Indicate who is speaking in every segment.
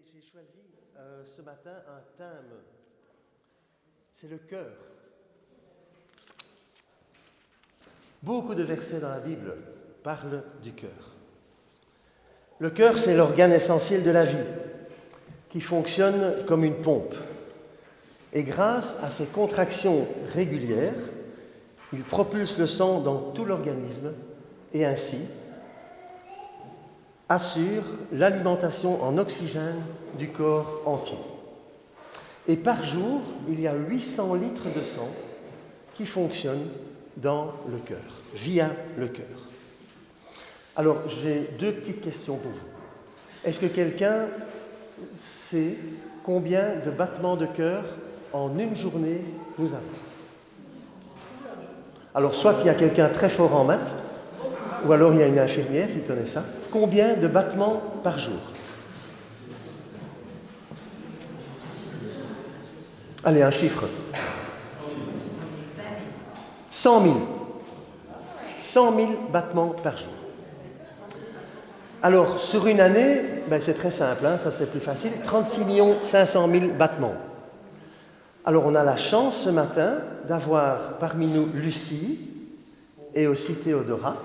Speaker 1: J'ai choisi ce matin un thème, c'est le cœur. Beaucoup de versets dans la Bible parlent du cœur. Le cœur, c'est l'organe essentiel de la vie, qui fonctionne comme une pompe. Et grâce à ses contractions régulières, il propulse le sang dans tout l'organisme et ainsi assure l'alimentation en oxygène du corps entier. Et par jour, il y a 800 litres de sang qui fonctionnent dans le cœur, via le cœur. Alors, j'ai deux petites questions pour vous. Est-ce que quelqu'un sait combien de battements de cœur en une journée nous avons? Alors, soit il y a quelqu'un très fort en maths, ou alors il y a une infirmière qui connaît ça. Combien de battements par jour? Allez, un chiffre. 100 000. 100 000 battements par jour. Alors, sur une année, c'est très simple, ça c'est plus facile, 36 500 000 battements. Alors, on a la chance ce matin d'avoir parmi nous Lucie et aussi Théodora.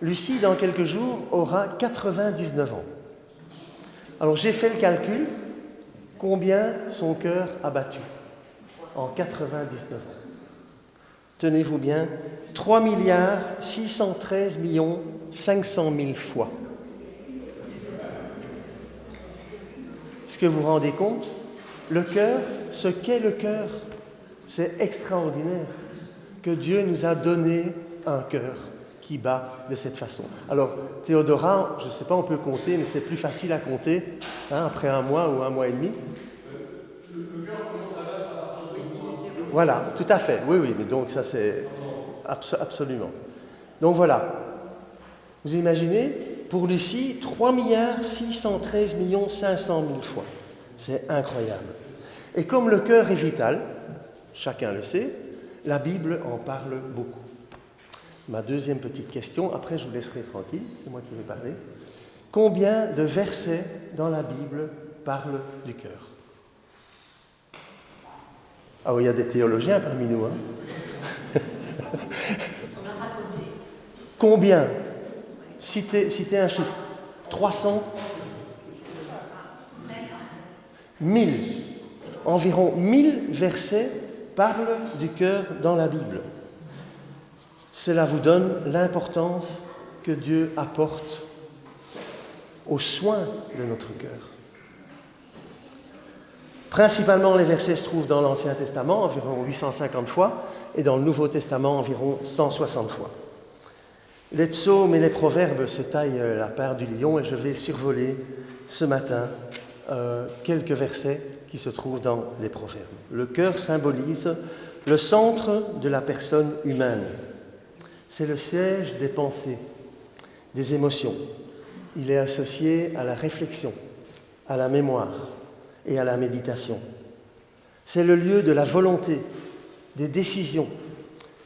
Speaker 1: Lucie, dans quelques jours, aura 99 ans. Alors, j'ai fait le calcul, combien son cœur a battu en 99 ans. Tenez-vous bien, 3 613 500 000 fois. Est-ce que vous vous rendez compte? Le cœur, ce qu'est le cœur, c'est extraordinaire que Dieu nous a donné un cœur qui bat de cette façon. Alors, Théodora, je ne sais pas, on peut compter, mais c'est plus facile à compter, après un mois ou un mois et demi.
Speaker 2: Le cœur commence à battre à partir de mois.
Speaker 1: Voilà, tout à fait, oui, mais donc ça c'est absolument. Donc voilà, vous imaginez, pour Lucie, 3 613 500 000 fois. C'est incroyable. Et comme le cœur est vital, chacun le sait, la Bible en parle beaucoup. Ma deuxième petite question, après je vous laisserai tranquille, c'est moi qui vais parler. Combien de versets dans la Bible parlent du cœur? Ah oui, il y a des théologiens parmi nous. Combien? Citez un chiffre. 300? 1000. Environ 1000 versets parlent du cœur dans la Bible. Cela vous donne l'importance que Dieu apporte aux soins de notre cœur. Principalement, les versets se trouvent dans l'Ancien Testament, environ 850 fois, et dans le Nouveau Testament, environ 160 fois. Les psaumes et les proverbes se taillent la part du lion, et je vais survoler ce matin quelques versets qui se trouvent dans les proverbes. Le cœur symbolise le centre de la personne humaine. C'est le siège des pensées, des émotions. Il est associé à la réflexion, à la mémoire et à la méditation. C'est le lieu de la volonté, des décisions.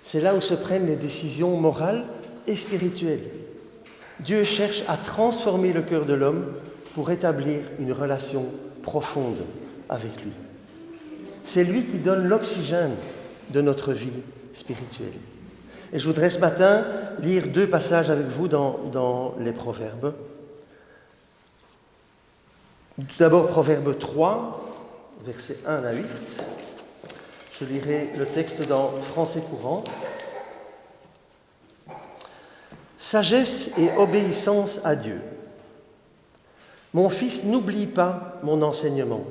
Speaker 1: C'est là où se prennent les décisions morales et spirituelles. Dieu cherche à transformer le cœur de l'homme pour établir une relation profonde avec lui. C'est lui qui donne l'oxygène de notre vie spirituelle. Et je voudrais ce matin lire deux passages avec vous dans les Proverbes. Tout d'abord, Proverbe 3, versets 1 à 8. Je lirai le texte dans Français courant. Sagesse et obéissance à Dieu. Mon fils, n'oublie pas mon enseignement.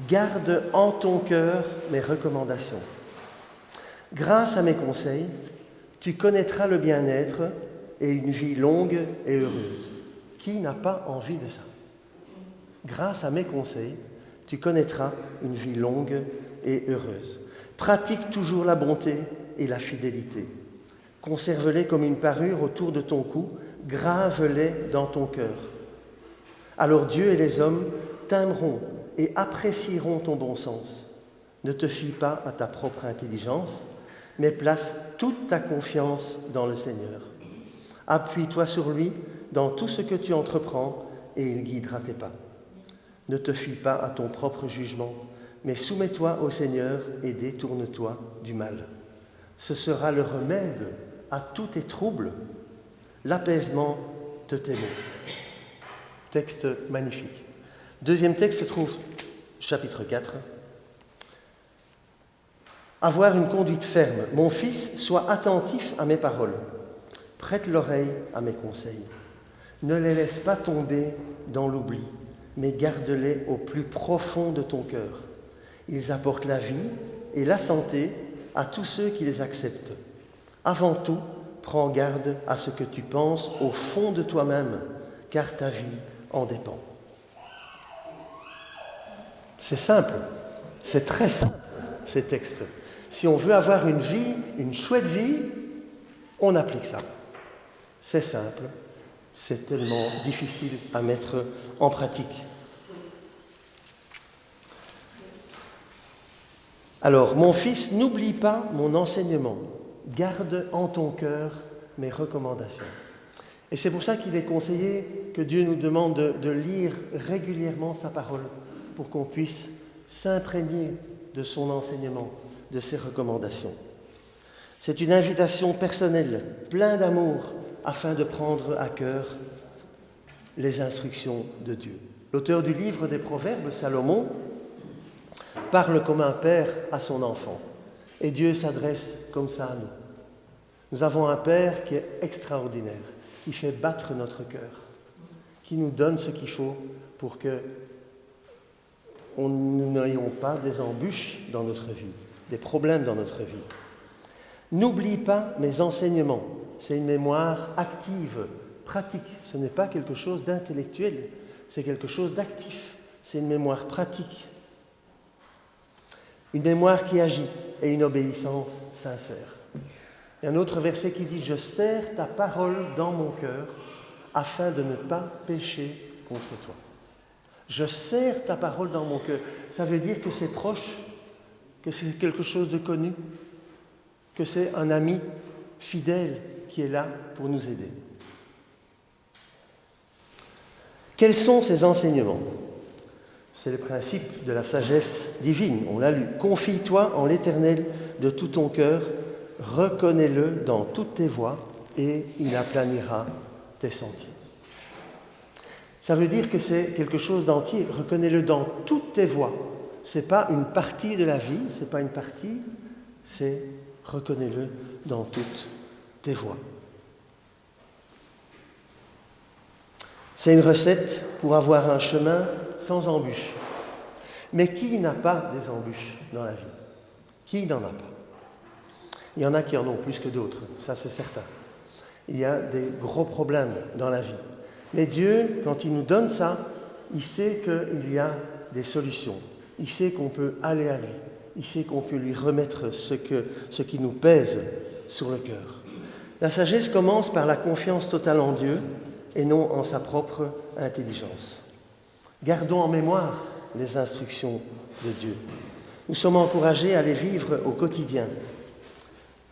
Speaker 1: Garde en ton cœur mes recommandations. Grâce à mes conseils, tu connaîtras le bien-être et une vie longue et heureuse. Qui n'a pas envie de ça? Grâce à mes conseils, tu connaîtras une vie longue et heureuse. Pratique toujours la bonté et la fidélité. Conserve-les comme une parure autour de ton cou, grave-les dans ton cœur. Alors Dieu et les hommes t'aimeront et apprécieront ton bon sens. Ne te fie pas à ta propre intelligence, mais place toute ta confiance dans le Seigneur. Appuie-toi sur lui dans tout ce que tu entreprends et il guidera tes pas. Ne te fie pas à ton propre jugement, mais soumets-toi au Seigneur et détourne-toi du mal. Ce sera le remède à tous tes troubles, l'apaisement de tes maux. Texte magnifique. Deuxième texte se trouve, chapitre 4. Avoir une conduite ferme. Mon fils, sois attentif à mes paroles. Prête l'oreille à mes conseils. Ne les laisse pas tomber dans l'oubli, mais garde-les au plus profond de ton cœur. Ils apportent la vie et la santé à tous ceux qui les acceptent. Avant tout, prends garde à ce que tu penses au fond de toi-même, car ta vie en dépend. C'est simple, c'est très simple, ces textes. Si on veut avoir une vie, une chouette vie, on applique ça. C'est simple, c'est tellement difficile à mettre en pratique. Alors, mon fils, n'oublie pas mon enseignement. Garde en ton cœur mes recommandations. Et c'est pour ça qu'il est conseillé que Dieu nous demande de lire régulièrement sa parole pour qu'on puisse s'imprégner de son enseignement, de ses recommandations. C'est une invitation personnelle, pleine d'amour, afin de prendre à cœur les instructions de Dieu. L'auteur du livre des Proverbes, Salomon, parle comme un père à son enfant. Et Dieu s'adresse comme ça à nous. Nous avons un Père qui est extraordinaire, qui fait battre notre cœur, qui nous donne ce qu'il faut pour que nous n'ayons pas des embûches dans notre vie, des problèmes dans notre vie. N'oublie pas mes enseignements. C'est une mémoire active, pratique. Ce n'est pas quelque chose d'intellectuel, c'est quelque chose d'actif. C'est une mémoire pratique. Une mémoire qui agit et une obéissance sincère. Il y a un autre verset qui dit « Je serre ta parole dans mon cœur afin de ne pas pécher contre toi. » Je serre ta parole dans mon cœur. Ça veut dire que c'est proche, que c'est quelque chose de connu, que c'est un ami fidèle qui est là pour nous aider. Quels sont ces enseignements ? C'est le principe de la sagesse divine, on l'a lu. « Confie-toi en l'Éternel de tout ton cœur, reconnais-le dans toutes tes voies et il aplanira tes sentiers. » Ça veut dire que c'est quelque chose d'entier. Reconnais-le dans toutes tes voies. Ce n'est pas une partie de la vie, ce n'est pas une partie, c'est reconnais-le dans toutes tes voies. C'est une recette pour avoir un chemin sans embûches. Mais qui n'a pas des embûches dans la vie ? Qui n'en a pas ? Il y en a qui en ont plus que d'autres, ça c'est certain. Il y a des gros problèmes dans la vie. Mais Dieu, quand il nous donne ça, il sait qu'il y a des solutions. Il sait qu'on peut aller à lui. Il sait qu'on peut lui remettre ce qui nous pèse sur le cœur. La sagesse commence par la confiance totale en Dieu et non en sa propre intelligence. Gardons en mémoire les instructions de Dieu. Nous sommes encouragés à les vivre au quotidien.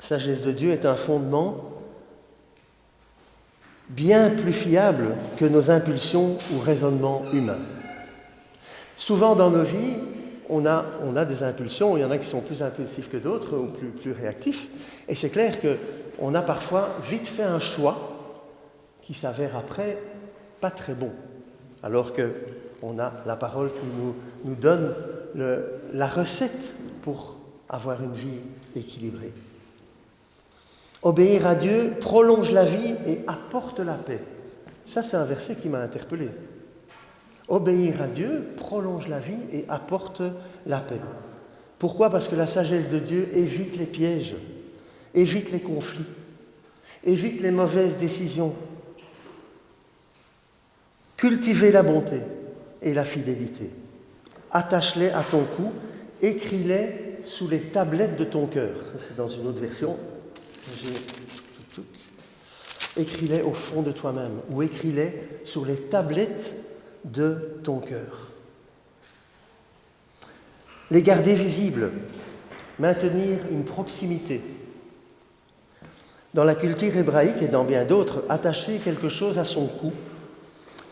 Speaker 1: La sagesse de Dieu est un fondement bien plus fiable que nos impulsions ou raisonnements humains. Souvent dans nos vies, on a des impulsions, il y en a qui sont plus impulsifs que d'autres ou plus réactifs, et c'est clair qu'on a parfois vite fait un choix qui s'avère après pas très bon, alors qu'on a la parole qui nous donne la recette pour avoir une vie équilibrée. Obéir à Dieu prolonge la vie et apporte la paix. Ça, c'est un verset qui m'a interpellé. Obéir à Dieu prolonge la vie et apporte la paix. Pourquoi ? Parce que la sagesse de Dieu évite les pièges, évite les conflits, évite les mauvaises décisions. Cultivez la bonté et la fidélité. Attache-les à ton cou, écris-les sous les tablettes de ton cœur. Ça, c'est dans une autre version. Écris-les au fond de toi-même ou écris-les sur les tablettes de ton cœur. Les garder visibles, maintenir une proximité. Dans la culture hébraïque et dans bien d'autres, attacher quelque chose à son cou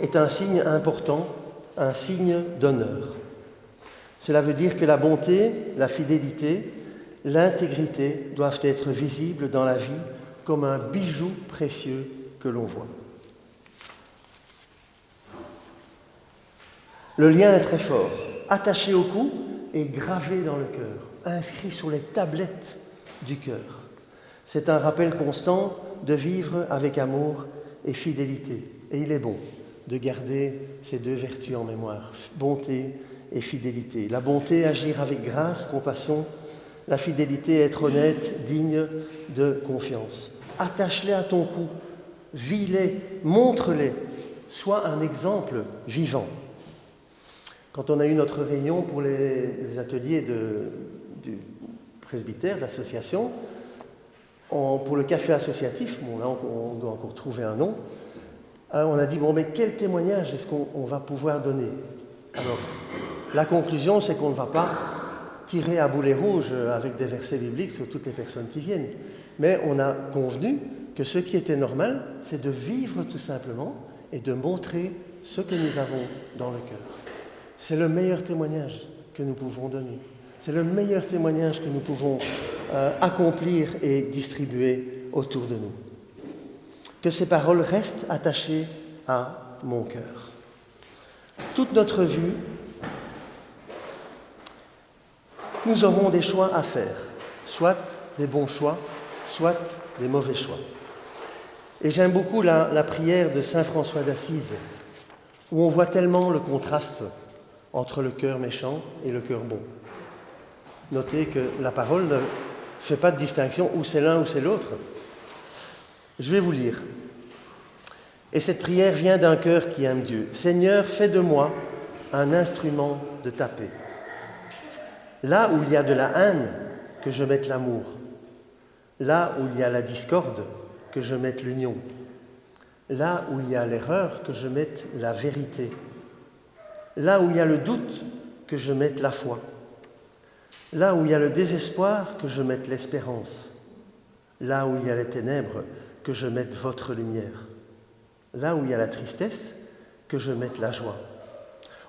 Speaker 1: est un signe important, un signe d'honneur. Cela veut dire que la bonté, la fidélité, l'intégrité doivent être visibles dans la vie comme un bijou précieux que l'on voit. Le lien est très fort, attaché au cou et gravé dans le cœur, inscrit sur les tablettes du cœur. C'est un rappel constant de vivre avec amour et fidélité. Et il est bon de garder ces deux vertus en mémoire, bonté et fidélité. La bonté, agir avec grâce, compassion. La fidélité, être honnête, digne de confiance. Attache-les à ton cou, vis-les, montre-les, sois un exemple vivant. Quand on a eu notre réunion pour les ateliers du presbytère, de l'association, pour le café associatif, bon là on doit encore trouver un nom, on a dit, bon mais quel témoignage est-ce qu'on va pouvoir donner? Alors, la conclusion, c'est qu'on ne va pas tirer à boulet rouge avec des versets bibliques sur toutes les personnes qui viennent. Mais on a convenu que ce qui était normal, c'est de vivre tout simplement et de montrer ce que nous avons dans le cœur. C'est le meilleur témoignage que nous pouvons donner. C'est le meilleur témoignage que nous pouvons accomplir et distribuer autour de nous. Que ces paroles restent attachées à mon cœur. Toute notre vie, nous aurons des choix à faire, soit des bons choix, soit des mauvais choix. Et j'aime beaucoup la prière de saint François d'Assise, où on voit tellement le contraste entre le cœur méchant et le cœur bon. Notez que la parole ne fait pas de distinction, ou c'est l'un ou c'est l'autre. Je vais vous lire. Et cette prière vient d'un cœur qui aime Dieu. « Seigneur, fais de moi un instrument de ta paix. Là où il y a de la haine, que je mette l'amour. Là où il y a la discorde, que je mette l'union. Là où il y a l'erreur, que je mette la vérité. Là où il y a le doute, que je mette la foi. Là où il y a le désespoir, que je mette l'espérance. Là où il y a les ténèbres, que je mette votre lumière. Là où il y a la tristesse, que je mette la joie.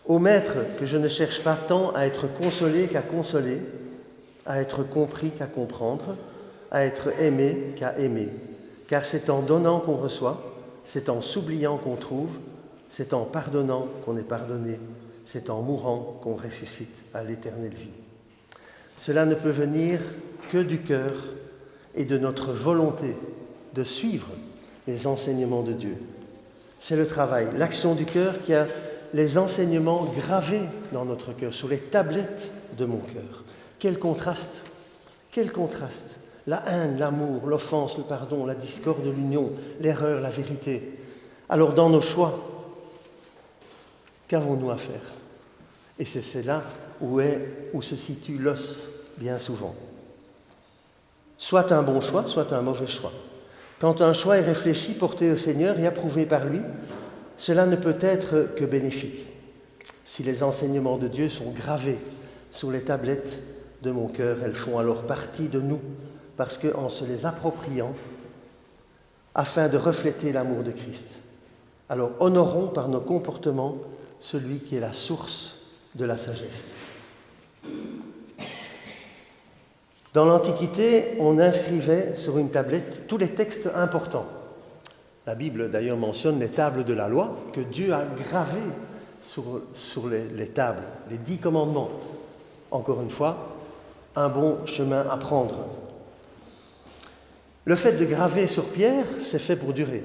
Speaker 1: Ô Maître, que je ne cherche pas tant à être consolé qu'à consoler, à être compris qu'à comprendre, à être aimé qu'à aimer. Car c'est en donnant qu'on reçoit, c'est en s'oubliant qu'on trouve, c'est en pardonnant qu'on est pardonné, c'est en mourant qu'on ressuscite à l'éternelle vie. Cela ne peut venir que du cœur et de notre volonté de suivre les enseignements de Dieu. C'est le travail, l'action du cœur qui a les enseignements gravés dans notre cœur, sur les tablettes de mon cœur. Quel contraste! Quel contraste! La haine, l'amour, l'offense, le pardon, la discorde, l'union, l'erreur, la vérité. Alors dans nos choix, qu'avons-nous à faire? Et c'est là où se situe l'os, bien souvent. Soit un bon choix, soit un mauvais choix. Quand un choix est réfléchi, porté au Seigneur et approuvé par lui, cela ne peut être que bénéfique. Si les enseignements de Dieu sont gravés sur les tablettes de mon cœur, elles font alors partie de nous, parce qu'en se les appropriant, afin de refléter l'amour de Christ, alors honorons par nos comportements celui qui est la source de la sagesse. Dans l'Antiquité, on inscrivait sur une tablette tous les textes importants. La Bible d'ailleurs mentionne les tables de la loi que Dieu a gravées sur les tables, les 10 commandements. Encore une fois, un bon chemin à prendre. Le fait de graver sur pierre, c'est fait pour durer.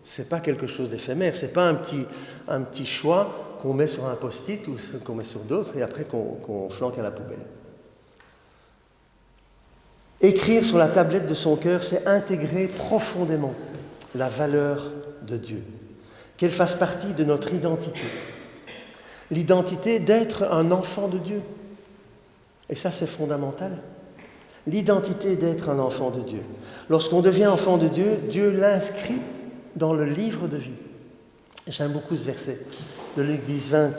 Speaker 1: Ce n'est pas quelque chose d'éphémère, ce n'est pas un petit choix qu'on met sur un post-it ou qu'on met sur d'autres et après qu'on flanque à la poubelle. Écrire sur la tablette de son cœur, c'est intégrer profondément la valeur de Dieu, qu'elle fasse partie de notre identité. L'identité d'être un enfant de Dieu. Et ça, c'est fondamental. L'identité d'être un enfant de Dieu. Lorsqu'on devient enfant de Dieu, Dieu l'inscrit dans le livre de vie. J'aime beaucoup ce verset de Luc 10, 20,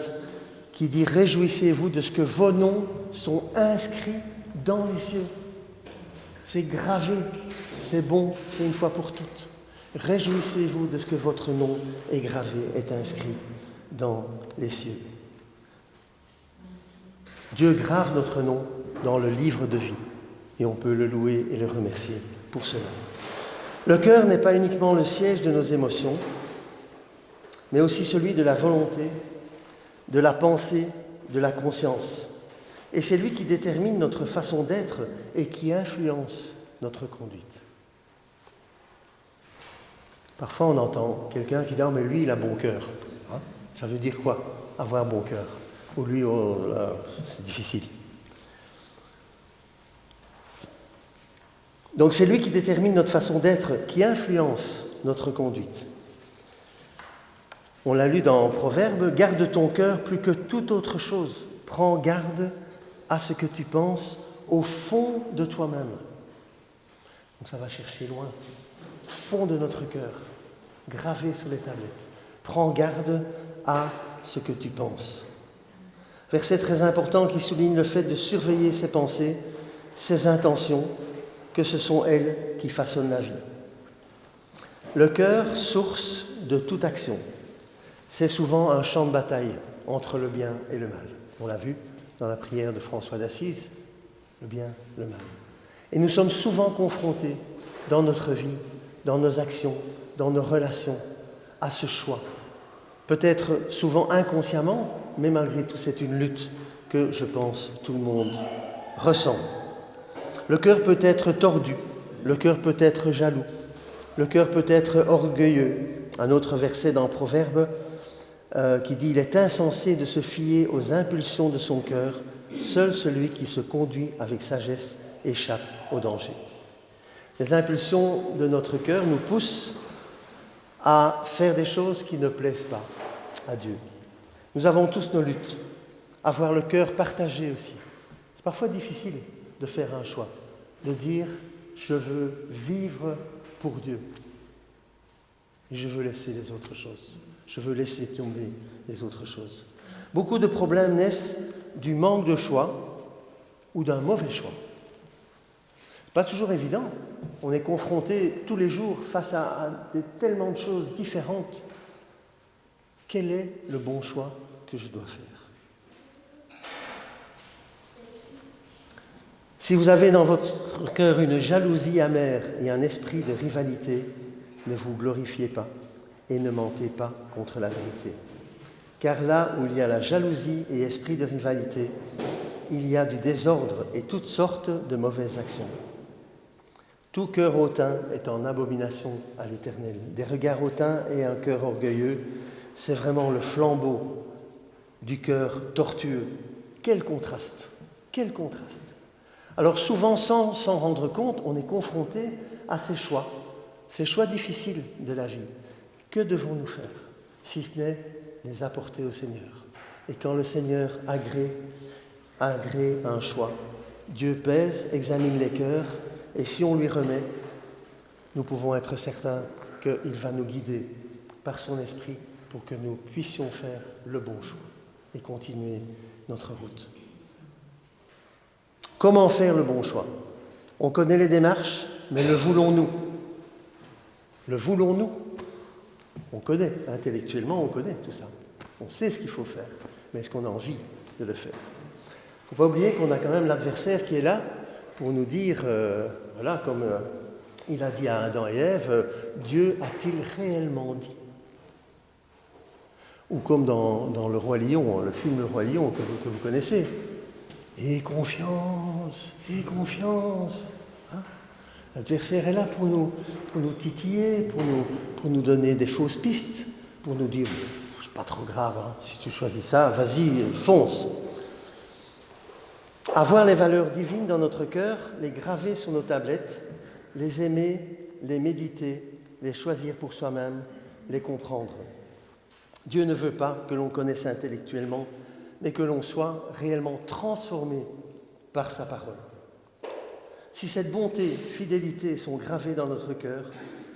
Speaker 1: qui dit « Réjouissez-vous de ce que vos noms sont inscrits dans les cieux ». C'est gravé, c'est bon, c'est une fois pour toutes. Réjouissez-vous de ce que votre nom est gravé, est inscrit dans les cieux. Dieu grave notre nom dans le livre de vie et on peut le louer et le remercier pour cela. Le cœur n'est pas uniquement le siège de nos émotions, mais aussi celui de la volonté, de la pensée, de la conscience. Et c'est lui qui détermine notre façon d'être et qui influence notre conduite. Parfois on entend quelqu'un qui dit « Ah mais lui il a bon cœur ». Ça veut dire quoi, avoir bon cœur? Ou lui, c'est difficile. Donc c'est lui qui détermine notre façon d'être, qui influence notre conduite. On l'a lu dans Proverbe, « Garde ton cœur plus que toute autre chose. Prends garde à ce que tu penses au fond de toi-même. » Donc ça va chercher loin, au fond de notre cœur, gravé sur les tablettes. Prends garde à ce que tu penses. Verset très important qui souligne le fait de surveiller ses pensées, ses intentions, que ce sont elles qui façonnent la vie. Le cœur, source de toute action, c'est souvent un champ de bataille entre le bien et le mal. On l'a vu dans la prière de François d'Assise, le bien, le mal. Et nous sommes souvent confrontés dans notre vie, dans nos actions, dans nos relations, à ce choix. Peut-être souvent inconsciemment, mais malgré tout, c'est une lutte que, je pense, tout le monde ressent. Le cœur peut être tordu, le cœur peut être jaloux, le cœur peut être orgueilleux. Un autre verset dans Proverbe qui dit « Il est insensé de se fier aux impulsions de son cœur, seul celui qui se conduit avec sagesse échappe au danger. » Les impulsions de notre cœur nous poussent à faire des choses qui ne plaisent pas à Dieu. Nous avons tous nos luttes, avoir le cœur partagé aussi. C'est parfois difficile de faire un choix, de dire « je veux vivre pour Dieu » et je veux laisser les autres choses. Je veux laisser tomber les autres choses. Beaucoup de problèmes naissent du manque de choix ou d'un mauvais choix. Pas toujours évident. On est confronté tous les jours face à tellement de choses différentes. Quel est le bon choix que je dois faire? Si vous avez dans votre cœur une jalousie amère et un esprit de rivalité, ne vous glorifiez pas et ne mentez pas contre la vérité. Car là où il y a la jalousie et esprit de rivalité, il y a du désordre et toutes sortes de mauvaises actions. Tout cœur hautain est en abomination à l'Éternel. Des regards hautains et un cœur orgueilleux, c'est vraiment le flambeau du cœur tortueux. Quel contraste! Quel contraste! Alors souvent, sans s'en rendre compte, on est confronté à ces choix difficiles de la vie. Que devons-nous faire, si ce n'est les apporter au Seigneur? Et quand le Seigneur agrée un choix, Dieu pèse, examine les cœurs, et si on lui remet, nous pouvons être certains qu'il va nous guider par son esprit pour que nous puissions faire le bon choix et continuer notre route. Comment faire le bon choix? On connaît les démarches, mais le voulons-nous? Le voulons-nous? On connaît, intellectuellement, on connaît tout ça. On sait ce qu'il faut faire, mais est-ce qu'on a envie de le faire? Il ne faut pas oublier qu'on a quand même l'adversaire qui est là pour nous dire, voilà, comme il a dit à Adam et Ève, Dieu a-t-il réellement dit? Ou comme dans Le Roi Lion, le film Le Roi Lion que vous connaissez. Et confiance, et confiance. Hein? L'adversaire est là pour nous titiller, pour nous donner des fausses pistes, pour nous dire, c'est pas trop grave, hein, si tu choisis ça, vas-y, fonce. Avoir les valeurs divines dans notre cœur, les graver sur nos tablettes, les aimer, les méditer, les choisir pour soi-même, les comprendre. Dieu ne veut pas que l'on connaisse intellectuellement, mais que l'on soit réellement transformé par sa parole. Si cette bonté, fidélité sont gravées dans notre cœur,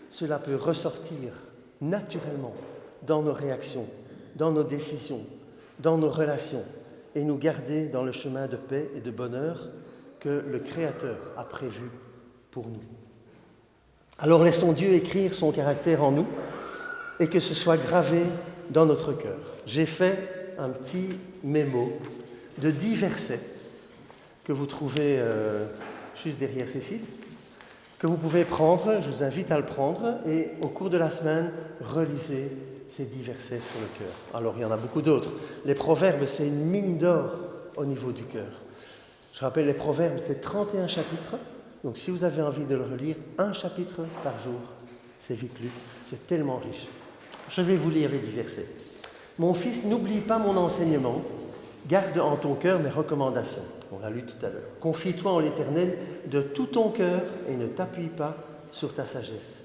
Speaker 1: cela peut ressortir naturellement dans nos réactions, dans nos décisions, dans nos relations, et nous garder dans le chemin de paix et de bonheur que le Créateur a prévu pour nous. Alors laissons Dieu écrire son caractère en nous et que ce soit gravé dans notre cœur. J'ai fait un petit mémo de 10 versets que vous trouvez juste derrière Cécile, que vous pouvez prendre, je vous invite à le prendre, et au cours de la semaine, relisez ces 10 versets sur le cœur. Alors, il y en a beaucoup d'autres. Les proverbes, c'est une mine d'or au niveau du cœur. Je rappelle, les proverbes, c'est 31 chapitres. Donc, si vous avez envie de le relire, un chapitre par jour, c'est vite lu. C'est tellement riche. Je vais vous lire les 10 versets. « Mon fils, n'oublie pas mon enseignement. Garde en ton cœur mes recommandations. » On l'a lu tout à l'heure. « Confie-toi en l'Éternel de tout ton cœur et ne t'appuie pas sur ta sagesse.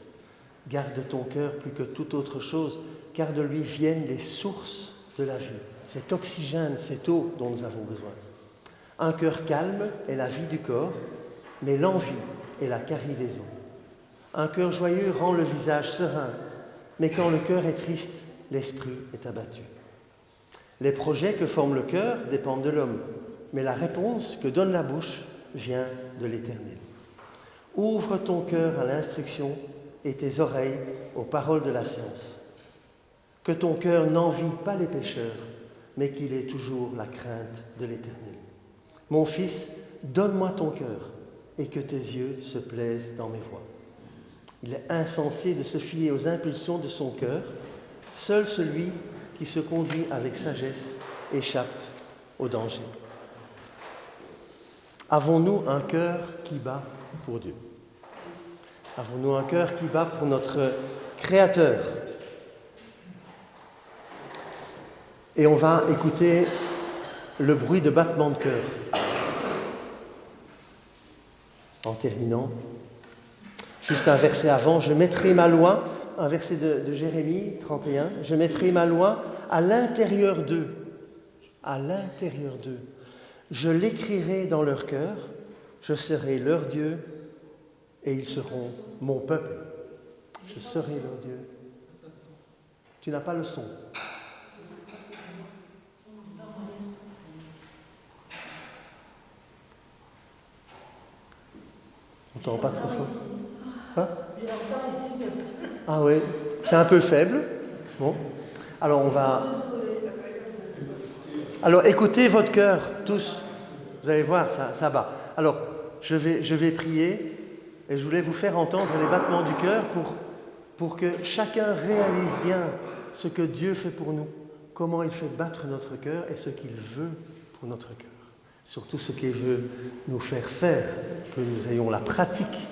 Speaker 1: Garde ton cœur plus que toute autre chose, car de lui viennent les sources de la vie. » Cet oxygène, cette eau dont nous avons besoin. « Un cœur calme est la vie du corps, mais l'envie est la carie des os. Un cœur joyeux rend le visage serein, mais quand le cœur est triste, l'esprit est abattu. Les projets que forme le cœur dépendent de l'homme, mais la réponse que donne la bouche vient de l'Éternel. Ouvre ton cœur à l'instruction et tes oreilles aux paroles de la science. Que ton cœur n'envie pas les pécheurs, mais qu'il ait toujours la crainte de l'Éternel. Mon fils, donne-moi ton cœur et que tes yeux se plaisent dans mes voies. Il est insensé de se fier aux impulsions de son cœur. Seul celui qui se conduit avec sagesse échappe au danger. Avons-nous un cœur qui bat pour Dieu? Avons-nous un cœur qui bat pour notre Créateur? Et on va écouter le bruit de battement de cœur. En terminant, juste un verset avant, je mettrai ma loi, un verset de Jérémie 31, je mettrai ma loi à l'intérieur d'eux, à l'intérieur d'eux. Je l'écrirai dans leur cœur, je serai leur Dieu et ils seront mon peuple. Je serai leur Dieu. Tu n'as pas le son. On t'entend pas trop fort. Hein? Ah oui, c'est un peu faible. Bon. Alors on va... Alors écoutez votre cœur, tous. Vous allez voir, ça bat. Alors, je vais prier et je voulais vous faire entendre les battements du cœur pour que chacun réalise bien ce que Dieu fait pour nous, comment il fait battre notre cœur et ce qu'il veut pour notre cœur. Surtout ce qu'il veut nous faire faire, que nous ayons la pratique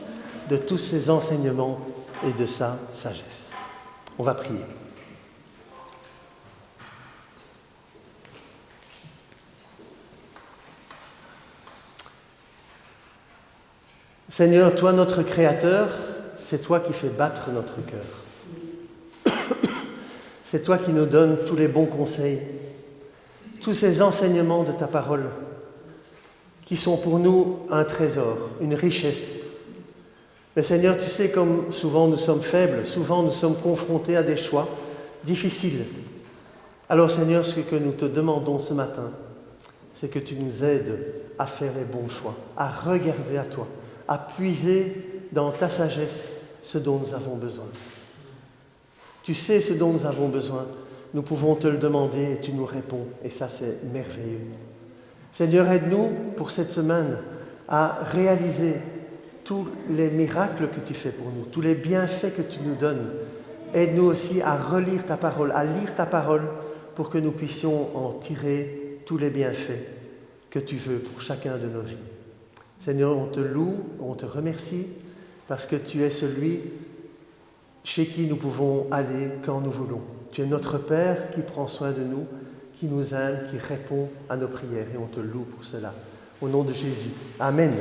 Speaker 1: de tous ces enseignements et de sa sagesse. On va prier. Seigneur, toi notre Créateur, c'est toi qui fais battre notre cœur. C'est toi qui nous donnes tous les bons conseils, tous ces enseignements de ta parole, qui sont pour nous un trésor, une richesse. Mais Seigneur, tu sais comme souvent nous sommes faibles, souvent nous sommes confrontés à des choix difficiles. Alors Seigneur, ce que nous te demandons ce matin, c'est que tu nous aides à faire les bons choix, à regarder à toi, à puiser dans ta sagesse ce dont nous avons besoin. Tu sais ce dont nous avons besoin, nous pouvons te le demander et tu nous réponds, et ça c'est merveilleux. Seigneur, aide-nous pour cette semaine à réaliser tous les miracles que tu fais pour nous, tous les bienfaits que tu nous donnes. Aide-nous aussi à relire ta parole, à lire ta parole pour que nous puissions en tirer tous les bienfaits que tu veux pour chacun de nos vies. Seigneur, on te loue, on te remercie parce que tu es celui chez qui nous pouvons aller quand nous voulons. Tu es notre Père qui prend soin de nous, qui nous aime, qui répond à nos prières et on te loue pour cela. Au nom de Jésus. Amen.